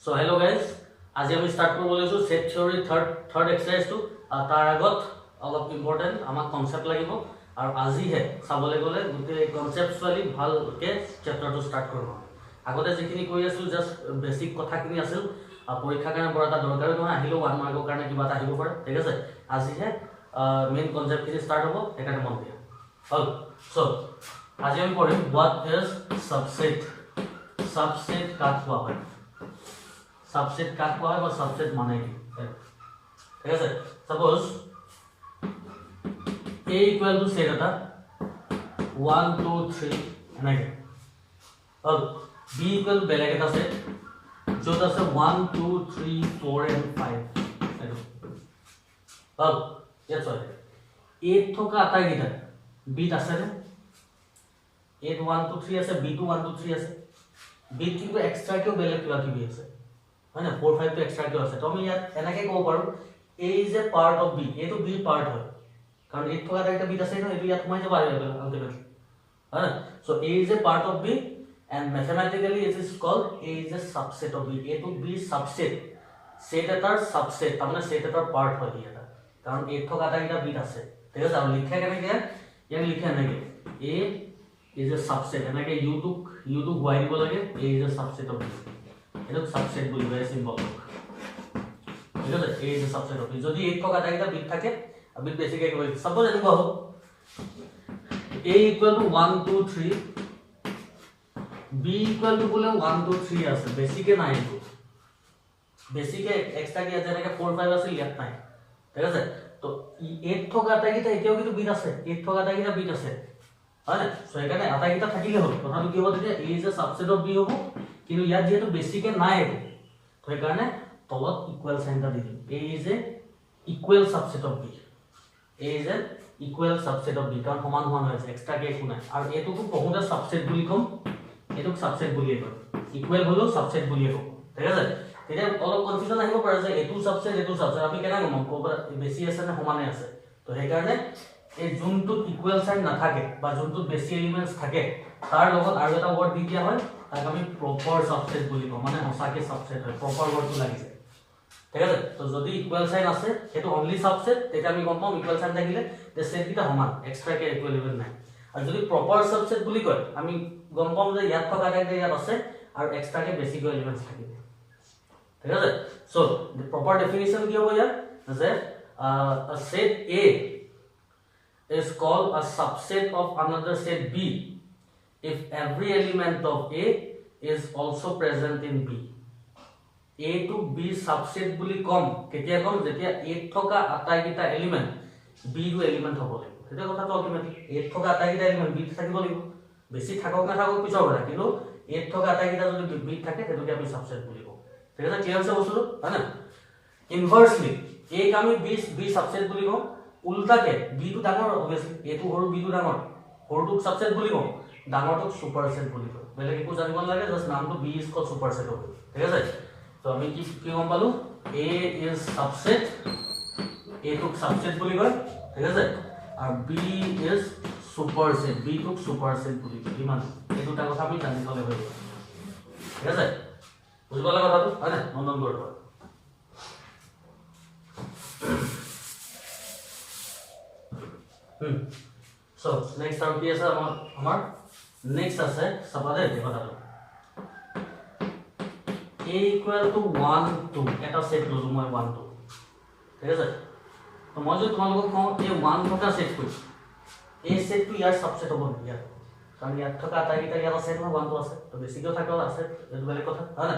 So hello guys, আজি আমি start করব লৈছো set theory third exercise two তার আগত অলপ ইম্পর্টেন্ট আমাক কনসেপ্ট লাগিব আৰু আজি হে চাবলে গলে গুটে কনসেপ্চুয়ালি ভালকে চ্যাপ্টাৰটো স্টাৰ্ট কৰব আগতে যিখিনি কৈ আছিল জাস্ট বেসিক কথাখিনি আছিল পৰীক্ষাৰ কাৰণে বৰ এটা দৰকাৰী নহয় আহিলো 1 মাৰ্কৰ কাৰণে কিবা এটা আহিব পাৰে ঠিক আছে আজি হে মেইন কনসেপ্টখিনি স্টাৰ্ট হ'ব একাৰণে মন দিয়া হল সো আজি আমি পঢ়িম হোৱাট ইজ সাবসেট সাবসেট কাক কোৱা হয় सबसेट का क्या है और सबसेट माने की ठीक है suppose a equal to set आता 1 2 3 है और b इक्वल बेलेग এটা সেট जो আছে 1 2 3 4 and 5 अब ये सॉरी 8 থকা আটাই গিটা b আছে না 8 1 2 3 আছে b 2 1 2 3 আছে b কিন্তু এক্সট্রা কেও বেলেগ কিবা কিবি আছে है ना 4 5 तो एक्स्ट्रा क्यों আছে তো আমি ইয়াত এনাকে কব পাৰো a is a part of b a তো b part হয় কারণ a থকা একটা b আছে না এটো ইয়াত মই যাব আৰু আলটিমেটলি है ना so a is a part of b and mathematically it is called a is a subset of b a to b subset set এটাৰ subset তাৰমানে set এটাৰ part হয় এটা কাৰণ a থকা এটা b আছে ঠিক আছে আৰু লিখা কেনে কি ইয়াক লিখা নাই a is a subset এনাকে u to y দিব লাগে a is a subset of b এটা সাবসেট বলবে সিম্বল ঠিক আছে এই যে সাবসেট হবে যদি এক থকা এটা বিট থাকে বিট বেসিক এক বলি সাপোজ এনে কও a = 1 2 3 b = বলে 1 2 3 আছে বেসিকে নাই তো বেসিকে এক্সট্রা কি আছে এটাকে 4 5 আছে ইয়াত নাই ঠিক আছে তো এক থকা এটা এটাও কিন্তু বিট আছে এক থকা এটা বিট আছে হয় সো এখানে আটাইটা থাকিলে হল কথাটো কি হ'ব তেতিয়া a is a subset of b হ'ব কিন্তু ইয়াত যেহেতু বেসিকে নাই তো এই কারণে তলত ইকুয়াল সাইনটা দি দিম a is a equal subset of b a is a equal subset of b কারণ সমান সমান আছে এক্সট্রা কে একো নাই আর এটুকু বহুতে সাবসেট বুলি কম এটুক সাবসেট বুলি কয় ইকুয়াল হলো সাবসেট বুলি কয় ঠিক আছে তেতিয়া অলপ কনফিউজন আহিব পাৰে যে এটু সাবসেট আমি কেনে গম কব বেছি আছে না সমানে আছে তো সেই কারণে এই যোনটো ইকুয়াল সাইন না থাকে বা যোনটো বেছি এলিমেন্টস থাকে তার লগত আৰু এটা ওয়ার্ড দি দিয়া হয় তাক আমি প্রপার সাবসেট বলি কম মানে হসাকে সাবসেট হয় প্রপার ওয়ার্ডটো লাগিছে ঠিক আছে তো যদি ইকুয়াল সাইন আছে এটো অনলি সাবসেট তেটা আমি গম পাম ইকুয়াল সাইন থাকিলে যে সেট কিটা সমান এক্সট্রা কে ইকুয়াল ইভেন নাই আর যদি প্রপার সাবসেট বলি কয় আমি গম পাম যে ইয়াত থকা এটা ইয়াত আছে আর এক্সট্রা কে বেসিক এলিমেন্টস থাকে ঠিক আছে সো the proper definition কি হ'ব ইয়াত যে a set A is called a subset of another set B if every element of A is also present in B. A to B subset বুলি কম কেতিয়া কম যেতিয়া A থকা আটাইকিটা এলিমেন্ট B ৰ element হ'ব লাগিব এটা কথাটো অল্টিমেটলি A থকা আটাইকিটা এলিমেন্ট B থাকিব লাগিব বেছি থাকক না থাকক পিছৰ কথা কিন্তু A থকা আটাইকিটা যদি B থাকে তেতিয়াকে আমি সাবসেট বুলি কম ঠিক আছে ক্লিয়াৰ আছে বস্তুটো হয় না ইনভার্সলি A ক আমি B সাবসেট বুলি কম উল্টাকে B টো ডাঙৰ অবভিয়াসলি A টো সৰু B টো ডাঙৰ সৰুটোক সাবসেট বুলি কম ডাঙৰটোক সুপারসেট বুলি কয় বেলেগ একো জানিব লাগে জাস্ট নামটো B is called সুপারসেট হ'ব ঠিক আছে তো আমি কি গম পালো A is subset A টোক সাবসেট বুলি কয় ঠিক আছে আৰু B is সুপারসেট B টোক সুপারসেট বুলি কয় ইমান এই দুটা কথা আমি জানি থলে হৈ গ'ল ঠিক আছে বুজি পালা কথাটো হয় না নন্দন গড় So next out here amar next আছে সবাদে দেখাটো a equal to 1 2 এটা সেট ললো মই 1 2 ঠিক আছে তো মই যদি তোমালোকক কওঁ এই 1 থকা সেট কই এই সেটটো ইয়াৰ সাবসেট হ'ব নেকি ইয়াৰ কাৰণ ইয়াত থকা আটাইকিটা ইয়াৰ আছে ন 1 2 আছে তো বেছিকৈ থাকো আছে এটো বেলেগ কথা হয় না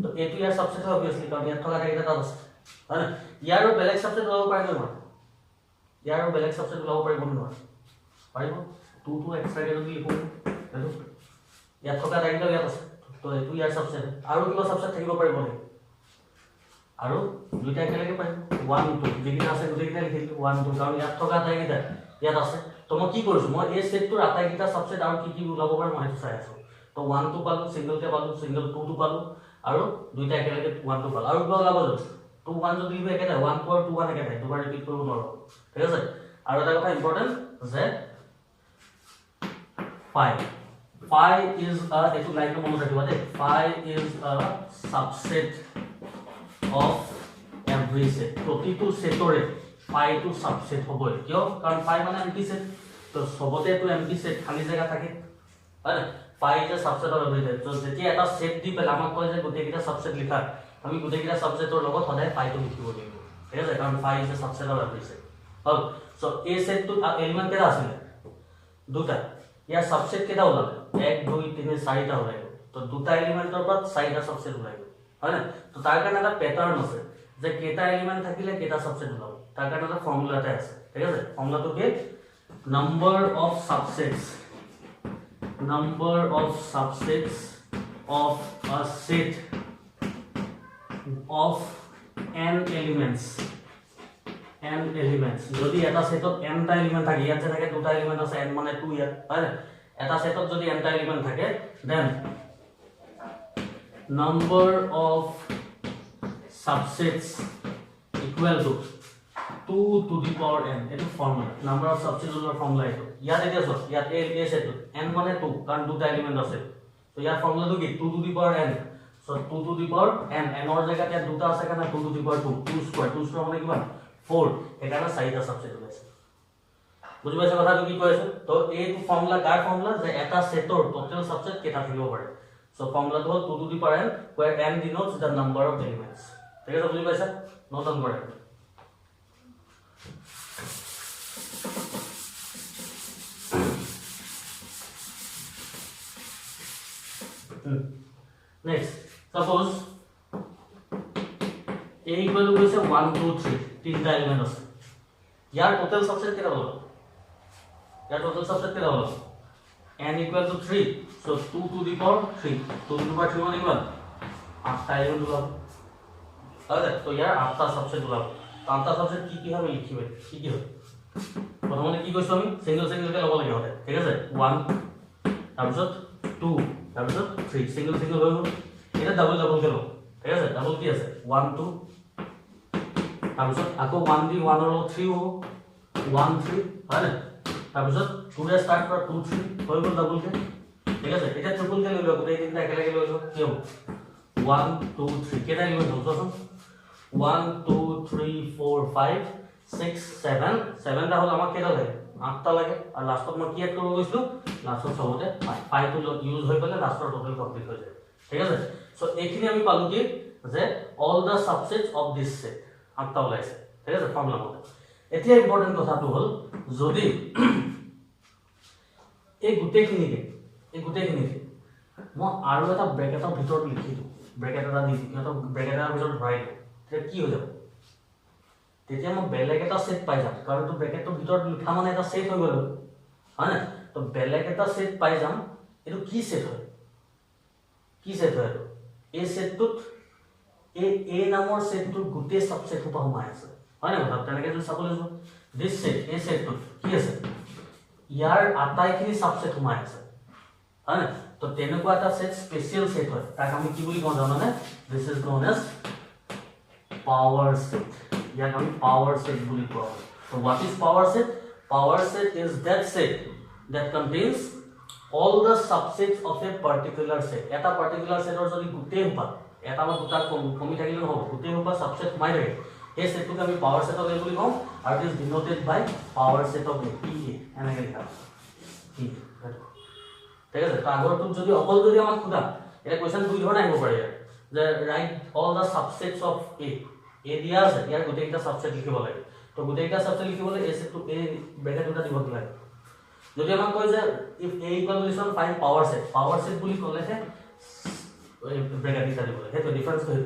তো এটো ইয়াৰ সাবসেট হ'ব অবভিয়াসলি কাৰণ ইয়াত থকা আটাইকিটা তাত আছে হয় না ইয়াৰো বেলেগ সাবসেট ল'ব পাৰে নহয় ইয়াৰো বেলেগ সাবসেট ল'ব পাৰিব নহয় পাৰিব 2 2 এক্সট্রা কে যদি লিখো দেখো ইয়াত থকা দাইটা ইয়াত আছে তো এটো ইয়াৰ সাবসেট আৰু কিবা সাবসেট থাকিব পাৰিব নে আৰু দুইটা একেলগে পাৰিব 1 2 যেকিটা আছে দুইটা লিখিলো 1 2 কাৰণ ইয়াত থকা দাইটা ইয়াত আছে তো মই কি কৰিছো মই এই সেটটোৰ আটাইকিটা সাবসেট আৰু কি ওলাব পাৰে মই চাই আছো তো 1 2 পালো সিঙ্গেল কে পালো সিঙ্গেল 2 2 পালো আৰু দুইটা একেলগে 1 2 পালো আৰু কিবা ওলাব যাব 2 1 যদি লিখো একেটা 1 2 আৰু 2 1 একেটা দুবাৰ ৰিপিট কৰিব নোৱাৰো ঠিক আছে আৰু এটা কথা ইম্পৰ্টেন্ট যে 5 phi is a etu line to mone rakhiba de phi is a subset of every set protitu setore phi to subset hobo kyo karon phi mane empty set to sobote to empty set khali jaga thake হয় phi is a subset of every set so jeti eta set di pela amak koy je gote kita subset likha ami gote kita subset or logot hoday phi to likhibo লাগিব ঠিক আছে কারণ phi is a subset of every set hall so a set to element কেটা আছিল দুটা ইয়াৰ subset কেটা ওলালে 1 2 3 4টা ওলাই গল তো দুটা এলিমেন্টৰ পৰা 4টা সাবসেট ওলাই গল হয় না তো তাৰ কাৰণে এটা প্যাটাৰ্ন আছে যে কেটা এলিমেন্ট থাকিলে কেটা সাবসেট ওলাব তাৰ কাৰণে এটা ফৰ্মুলা এটা আছে ঠিক আছে ফৰ্মুলাটো কি number of subsets of a set of n elements যদি এটা সেটত n টা এলিমেন্ট থাকে ইয়াতে থাকে দুটা এলিমেন্ট আছে n মানে 2 ইয়াত হয় এটা সেটত যদি n টা এলিমেন্ট থাকে then number of subsets equal to 2 to the power n এটো ফর্মুলা number of subsets এর ফর্মুলা এটো ইয়াত এটা আছে ইয়াত a সেট n মানে 2 কারণ দুটা এলিমেন্ট আছে তো ইয়াৰ ফর্মুলাটো কি 2 to the power n so 2 to the power n n or জায়গাতে ইয়াত দুটা আছে কারণ 2 to the power 2 স্কয়ার মানে কিমান 4 এখানে 4টা সাবসেট ওলাইছে বুঝি পাইছা কথাটো কি কৈছো তো এই ফর্মুলা কার ফর্মুলা যে এটা সেটৰ টোটাল সাবসেট কেটা থাকিব পারে so ফর্মুলাটো hall 2 to the power n where n denotes the number of elements ঠিক আছে বুঝি পাইছা নোট ডাউন কৰা next suppose a equal to 1 2 3 তিনটা এলিমেন্ট আছে ইয়ার টোটাল সাবসেট কেটা হলো n equal to 3 so 2 to the power 3 2 to the power 3 মানে কিমান 8টা এলিমেন্ট ওলাব তাহলে তো ইয়ার 8টা সাবসেট ওলাব তো 8টা সাবসেট কি হবে লিখিবে কি হবে প্রথমে কি কইছো আমি সিঙ্গেল কে লব লাগে হবে ঠিক আছে 1 তারপর 2 তারপর 3 সিঙ্গেল হলো এটা ডাবল কে লব ঠিক আছে ডাবল কি আছে 1 2 তারপর আকো 1 দি 1 হলো 3 হবো 1 3 হয় না তারপর 2 রে স্টার্ট করা 2 3 হয়ে গেল ডাবল কে ঠিক আছে এটা ট্রিপল কে লইলো গোটেই তিনটা একেলগে লইলো কি হবে 1 2 3 কেটা লিখব ধরছস 1 2 3 4 5 6 7 7টা হলো আমাক কেটা লাগে 8টা লাগে আর লাস্টত মই কি এড করব কইছলো লাস্টত সবতে 5 তো ইউজ হৈ গলে লাস্টৰ টোটাল কমপ্লিট হৈ যায় ঠিক আছে সো এইখিনি আমি পালো কি যে all the subsets of this set 8টা ওলাইছে ঠিক আছে ফর্মুলা মতে এতিয়া ইম্পর্টেন্ট কথাটো হল যদি এই গুটেখিনিকে মই আৰু এটা ব্ৰেকেটৰ ভিতৰত লিখি দিও ব্ৰেকেট এটা দি দিও ব্ৰেকেটৰ ভিতৰত ভৰাই দিও তেতিয়া কি হৈ যাব তেতিয়া মই বেলেগ এটা সেট পাই যাম কাৰণ তো ব্ৰেকেটৰ ভিতৰত লিখা মানে এটা সেট হৈ গল হয় না তো বেলেগ এটা সেট পাই যাম এটো কি সেট হয় এই সেটটোত এই নামৰ সেটটোৰ গুটে সাবসেট হোপা সোমাই আছে হয় না কথা তেনেকে যদি চাবলৈ যাও দিস সেট এই সেটটোত কি আছে ইয়াৰ আটাইখিনি সাবসেট সোমাই আছে হয় না তো তেনেকুৱা এটা সেট স্পেশাল সেট হয় তাক আমি কি বুলি কওঁ জানানে this is known as power set ইয়াক আমি পাৱাৰ সেট বুলি কওঁ so what is power set is that set that contains all the subsets of a particular set এটা particular setor যদি গুটে হোপা এটা বা দুটা কমি থাকিলে হ'ব গুটে হোপা সাবসেট সোমাই থাকে এই সেটটোক আমি পাৱাৰ সেট অফ এ বুলি কওঁ আৰু it is denoted by power set of A PA এনেকৈ লিখা ঠিক আছে তো আগৰটো যদি অকল যদি আমাক খুদা এটা কোৱেশ্চন দুই ধৰণে আহিব পাৰে যে right all the subsets of A দিয়া আছে ইয়াৰ গোটেইটা সাবসেট লিখিব লাগে তো গোটেইটা সাবসেট লিখিবলৈ এ সেটটো এ ব্ৰেকেট দুটা দিব লাগে যদি আমাক কয় যে if a equal fine power set বুলি ক'লেহে ব্ৰেকেট দুটা দিব লাগে সেইটো ডিফাৰেন্স হয়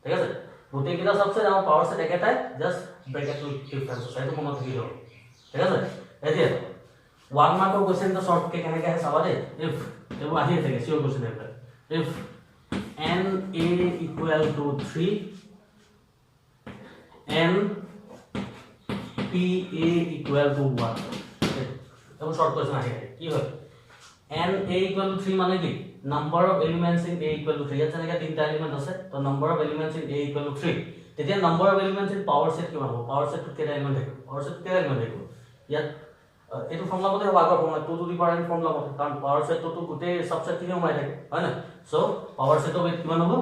ঠিক আছে গোটেইটা সাবসেট আৰু পাৱাৰ সেট একেটাই জাস্ট ব্ৰেকেটটো ডিফাৰেন্স আছে সেইটো মনত ৰাখিব ঠিক আছে এতিয়া 1 মাৰ্কৰ কোৱেশ্চনটো শৰ্ট কে কেনেকৈ আছে চাবা দে ইফ এবোৰ আহি থাকে সিওৰ কোৱেশ্চন এটা if n a equal to 3 n p a equal to 1 এবোৰ শর্ট কোয়েশ্চন আহে কি হয় n a equal to 3 মানে কি number of elements in a equal to 3 ইয়াত যেনেকৈ তিনটা এলিমেন্ট আছে তো number of elements in a equal to 3 তেতিয়া number of elements in power set কিমান হ'ব power set কেটা এলিমেন্ট থাকিব power set কেটা এলিমেন্ট থাকিব ইয়াত এইটো ফৰ্মুলা মতে হ'ব আগৰ formula 2 to the power n formula মতে কাৰণ পাৱাৰ সেটটো গোটেই সাবসেটখিনি সোমাই থাকে হয় না সো পাৱাৰ সেটৰ weight কিমান হ'ব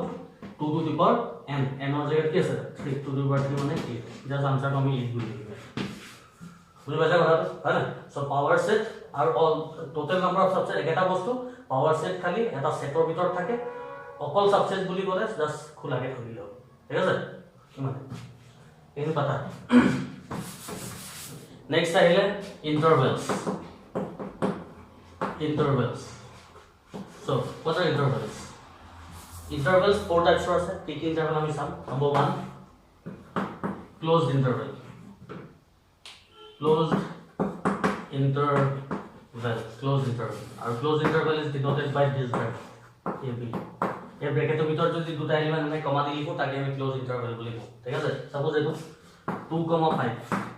2 to the power n n ৰ জেগাত কি আছে 3 টু দি পাৱাৰ 3 মানে 8 জাস্ট আনসাৰটো আমি লিখি দিম বুজি পাইছা কথাটো হয় না সো পাৱাৰ সেট আৰু all total number of subset একেটা বস্তু পাৱাৰ সেট খালি এটা সেটৰ ভিতৰত থাকে অকল সাবসেট বুলি ক'লে জাস্ট খোলাকে থৈ দিলে ঠিক আছে কিমান এইটো পাতা Next আহিলে intervals. So, what are intervals? Intervals 4 types আছে কি কি interval আমি চাম number 1 closed interval. Closed interval. Our closed interval is denoted by this bracket AB. এই ব্র্যাকেটের ভিতর যদি দুটা এলিমেন্ট আমি কমা দি লিখো তাকে আমি ক্লোজ ইন্টারভ্যাল বলি লিখো ঠিক আছে সাপোজ এটো 2,5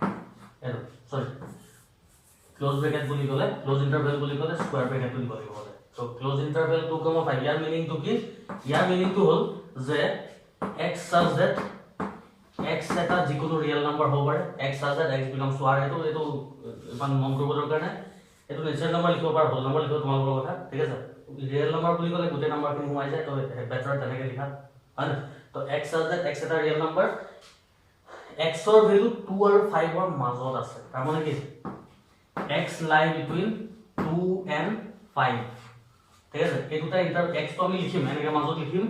এটো সরি ক্লোজ ব্র্যাকেট বলি গলে ক্লোজ ইন্টারভ্যাল বলি গলে স্কয়ার ব্র্যাকেট বলি গলে সো ক্লোজ ইন্টারভ্যাল 2,5 ইয়ার মিনিং তো কি ইয়ার মিনিং তো হল যে x such that x এটা যিকোনো রিয়েল নাম্বার হ'ব পাৰে x such that x belongs to r এটো ইমান মন কৰিব দৰকাৰ নাই এটো নেচাৰেল নাম্বাৰ লিখিব পাৰ হোল নাম্বাৰ লিখিব তোমালোকৰ কথা ঠিক আছে রিয়েল নাম্বার বলি গলে গোটে নাম্বার খিনি সোমাই যায় তো বেটার তেনেকে লিখা হয় না তো x such that x এটা রিয়েল নাম্বার x ৰ ভ্যালু 2 আৰু 5 ৰ মাজত আছে তাৰ মানে কি x lie between 2 and 5 ঠিক আছে এই দুটা ইন্টার x তো আমি লিখিম এনেকে মাজত লিখিম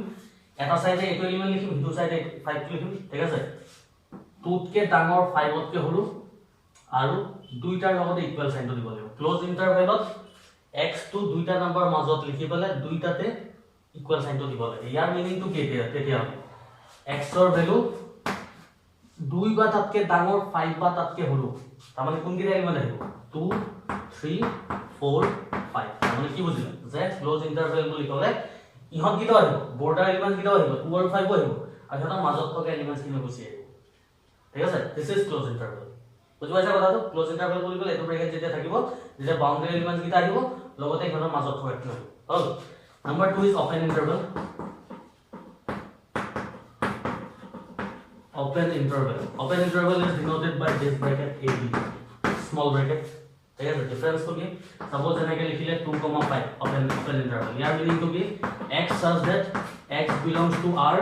এটা সাইডে এটো এলিমেন্ট লিখিম দুটো সাইডে 5 লিখিম ঠিক আছে 2 কে ডাঙৰ 5 কে হৰু আৰু দুইটাৰ লগতে ইকুয়াল সাইনটো দিব লাগিব ক্লোজ ইন্টারভেলত x to দুইটা নাম্বার মাজত লিখি পেলে দুইটাতে ইকুয়াল সাইনটো দিব লাগে ইয়াৰ মিনিং টু কি তেতিয়া x ৰ ভ্যালু 2 বা তাতকে ডাঙৰ 5 বা তাতকে হৰু তাৰ মানে কোন কি এলিমেন্ট আহিব 2 3 4 5 তাৰ মানে কি বুজিলা যে ক্লোজ ইন্টাৰভেল বুলি ক'লে ইহত কিটা আহিব বৰ্ডাৰ এলিমেন্ট কিটা আহিব 2 আৰু 5 আহিব আৰু এটা মাজত থকা এলিমেন্টছ কিনে গুছি আহিব ঠিক আছে দিস ইজ ক্লোজ ইন্টারভেল বুজি পাইছা কথাটো ক্লোজ ইন্টারভেল বুলি ক'লে এটো ব্ৰেকেট যেতিয়া থাকিব যেতিয়া বাউন্ডাৰী এলিমেন্টছ কিটা আহিব লগতে ইহতৰ মাজত থকা কিটা আহিব হল number 2 is open interval Open interval is denoted by this bracket AB, small bracket. There is a difference to be. Suppose এনেকে লিখিলে 2,5 open interval. Here meaning to be x such that x belongs to r.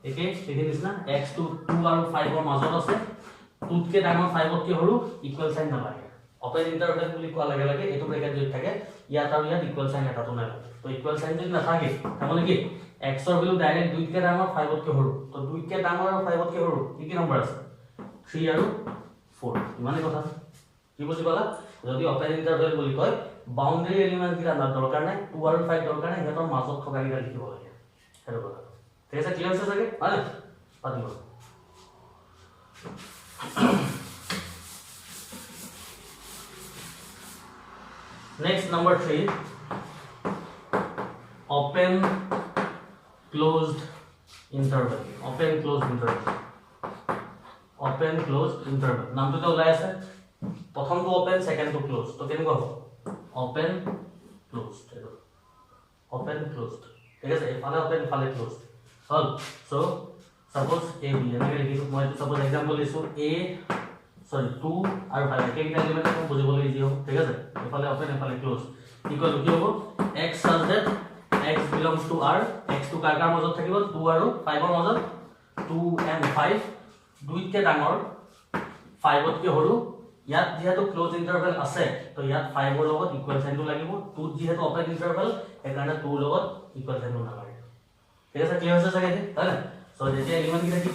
Okay, এখানে নিছনা x to 2 আৰু 5 ৰ মাজত আছে 2 কে ডাঙৰ 5 কে হৰু equal sign নালাগে open interval বুলি কোৱা লাগে লাগে এটো ব্ৰেকেট যদি থাকে ইয়াত আৰু ইয়াত ইকুয়াল সাইন এটা তো নাই তো ইকুয়াল সাইন যদি নাথাকে তাহলে কি x ৰ ভ্যালু ডাইৰেক্ট 2 কে ডাঙৰ 5 কে হৰু তো 2 কে ডাঙৰ আৰু 5 কে হৰু কি নম্বৰ আছে 3 আৰু 4 মানে কথা কি বুজি পালা যদি ওপেন ইন্টাৰভেল বুলি কয় বাউন্ডাৰী এলিমেন্ট কিটা না দৰকাৰ নাই 2 আৰু 5 দৰকাৰ নাই হেতৰ মাজত থকা কিটা লিখিব লাগে হেটো কথা ঠিক আছে ক্লিয়াৰ আছে চাগে হয় না পাতিব Next number 3 open closed interval নামটো তো ওলাই আছে প্ৰথমটো ওপেন সেকেন্ডটো ক্লোজ তো কেনেকুৱা হ'ব ওপেন ক্লোজড ঠিক আছে এফালে ওপেন ফালে close hall so suppose a b এনেকে লিখিছো মই সাপোজ एग्जांपल লৈছো a সরি 2 আৰু 5 কেইটা এলিমেন্ট আছে বুজিবলৈ ইজি হ'ব ঠিক আছে এফালে ওপেন এফালে ক্লোজ ইকুয়াল কি হ'ব x such that x belongs to r x to কাৰ মাজত থাকিব 2 আৰু 5 ৰ মাজত 2 and 5 দুইকে ডাঙৰ 5 কে হৰু ইয়াত যেহেতু ক্লোজ ইন্টাৰভেল আছে তো ইয়াত 5 ৰ লগত ইকুয়াল সাইনটো লাগিব 2 যেহেতু ওপেন ইন্টাৰভেল একাৰণে 2 লগত ইকুয়াল সাইনটো নালাগে ঠিক আছে ক্লিয়াৰ হৈছে চাগে হয় সো যেতিয়া এলিমেন্ট কিটা কি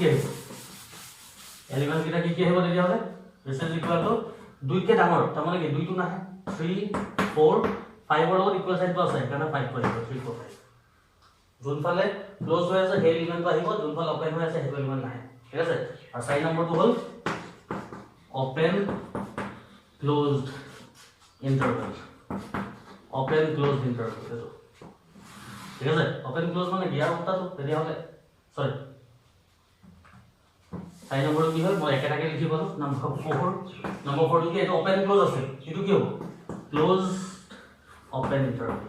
আহিব তেতিয়া হলে this is equal to 2 কে ডাঙৰ তাৰ মানে কি 2 টো নাহে 3 4 5 ৰ লগত ইকুয়াল সাইনটো আছে একাৰণে 5 কৰিব 3 4 5 যোনফালে ক্লোজ হৈ আছে সেই এলিমেন্টটো আহিব যোনফালে ওপেন হৈ আছে সেইটো এলিমেন্ট নাহে ঠিক আছে আৰু সাইন নম্বৰটো হল open closed interval এটো ঠিক আছে open close মানে কি আৰু উত্তৰটো তেতিয়া হলে সৰি সাইন নম্বৰটো কি হ'ল মই একেটাকে লিখি পালো নম্বৰ 4 টো কি এটো ওপেন ক্লোজ আছে এটো কি হ'ব closed open interval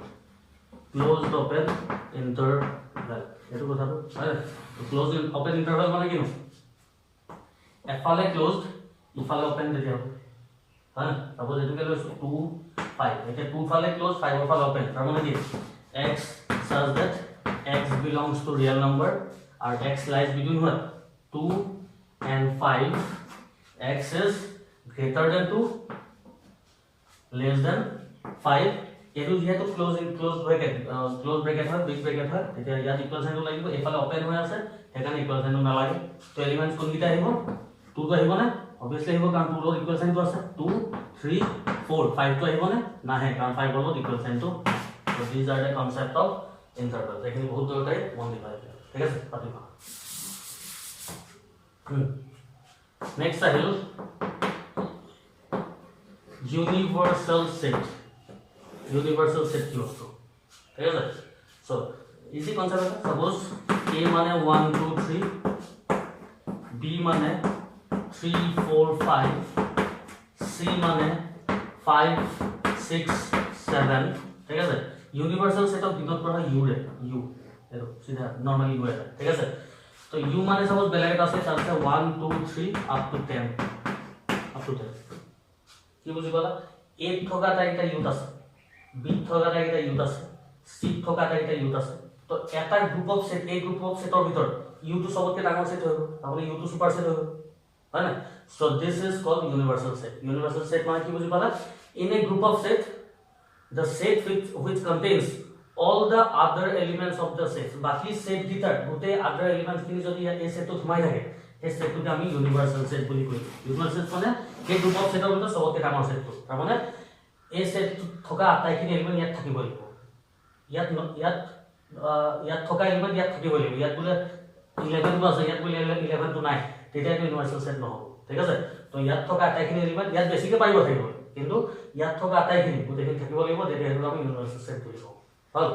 এটো কথাটো হয় ক্লোজ ওপেন ইন্টারভেল মানে কি এফালে ক্লোজড ইফালে ওপেন তেতিয়া হয় না সাপোজ এটুকে লৈছো 2 5 এটা 2 ফালে ক্লোজ 5 ফালে ওপেন তার মানে কি x such that x belongs to real number or x lies between what 2 and 5 x is greater than 2 less than 5 এটো যেহেতু ক্লোজ ব্র্যাকেট হয় বিগ ব্র্যাকেট হয় এটা ইয়াত ইকুয়াল সাইনটো লাগিব এফালে ওপেন হৈ আছে হেকানে ইকুয়াল সাইনটো নালাগে তো এলিমেন্টস কোনকিটা আহিব 2 তো আহিব না obviously আহিব কাৰণ 2 ৰ ইকুয়াল সাইনটো আছে 2 3 4 5 তো আহিব না নাহে কাৰণ 5 ৰ equal সাইনটো so these are the concept of intervals এখানে বহুত দৰকাৰী মন দিবা ঠিক আছে পাতিবা নেক্সট আহিল universal set কি বস্তু ঠিক আছে সো ইজি কনসেপ্ট আছে সাপোজ a মানে 1 2 3 b মানে 3 4 5 c মানে 5 6 7 ঠিক আছে ইউনিভার্সাল সেট অফ ডিনোট করা হয় u রে u এরো সিধা নরমালি u এটা ঠিক আছে তো u মানে সাপোজ বেলাগে আছে তার আছে 1 2 3 আপ টু 10 কি বুঝি বলা a থকাটা একটা ইউট আছে b থকাটা একটা ইউট আছে c থকাটা একটা ইউট আছে তো এটা গ্রুপ অফ সেট এই গ্রুপ অফ সেটৰ ভিতৰত u টু সবতকে ডাঙৰ সেট হ'ব তাহলে u টু সুপার সেট হ'ব হয় না so this is called universal set মানে কি বুঝি পালা in a group of set the set which contains all the other elements of the set বাকি সেট গিটাৰ গোটে other elements খিনি যদি এই সেটটো সোমাই থাকে এই সেটটোকে আমি ইউনিভার্সাল সেট বুলি কই ইউনিভার্সাল মানে এই গ্রুপ অফ সেটৰ ভিতৰত সবতকে ডাঙৰ সেটটো তাৰ মানে এই সেট থকা আটাইখিনি এলিমেন্ট ইয়াত থাকিব লাগিব ইয়াত থকা এলিমেন্ট ইয়াত থাকিব লাগিব ইয়াত বোলে 11 টো আছে ইয়াত বোলে 11 টো নাই তেতিয়া এটা ইউনিভার্সাল সেট নহব ঠিক আছে তো ইয়াত থকা আটাইখিনি এলিমেন্ট ইয়াত বেছিকে পাৰিব থাকিব কিন্তু ইয়াত থকা আটাইখিনি গোটেইখিনি থাকিব লাগিব তেতিয়া এটা আমি ইউনিভার্সাল সেট বুলি কওঁ হল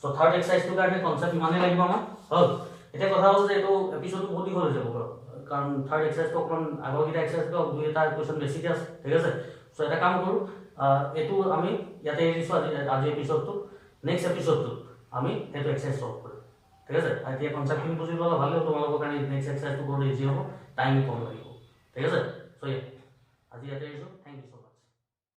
সো থাৰ্ড এক্সাৰসাইজটোৰ কাৰণে কনসেপ্ট ইমানে লাগিব আমাৰ হল এতিয়া কথা হ'ল যে এইটো এপিসোড বহুত দীঘল হৈ যাব কাৰণ থাৰ্ড এক্সাৰসাইজটো অকমান আগৰ কিটা এক্সাৰসাইজটো দুই এটা কোৱেশ্চন বেছিকে আছে ঠিক আছে সো এটা কাম কৰো এটো আমি ইয়াতে এৰিছো আজি এপিসোডটো নেক্সট এপিসোডটো আমি এটো এক্সাৰসাইজ সলভ কৰিম ঠিক আছে এতিয়া কনসেপ্টখিনি বুজি ল'লে ভালে হ'ব তোমালোকৰ কাৰণে নেক্সট এক্সাৰসাইজটো বহুত ইজি হ'ব টাইম কম লাগিব ঠিক আছে সো আজি ইয়াতে এৰিছো থ্যাংক ইউ